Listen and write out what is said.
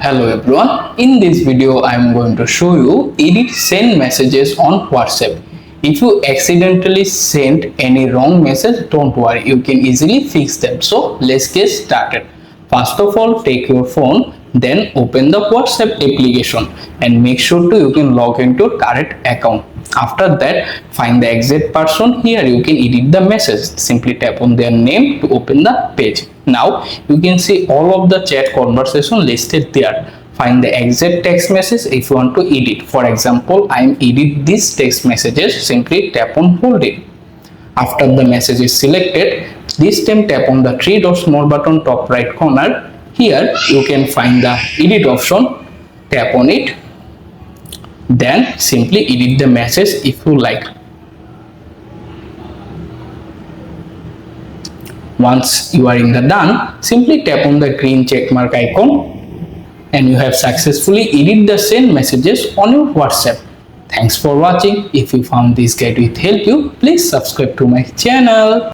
Hello everyone, in this video I am going to show you edit send messages on WhatsApp. If you accidentally sent any wrong message, don't worry, you can easily fix them. So let's get started. First of all, take your phone, then open the WhatsApp application and make sure you can log into correct account. After that, find the exact person. Here you can edit the message. Simply tap on their name to open the page. Now you can see all of the chat conversation listed there. Find the exact text message if you want to edit. For example, I am edit these text messages. Simply tap on hold it. After the message is selected, this time tap on the three dot small button top right corner. Here you can find the edit option. Tap on it. Then simply edit the message if you like. Once you are in the done, simply tap on the green check mark icon and you have successfully edited the send messages on your WhatsApp. Thanks for watching. If you found this guide will help you, please subscribe to my channel.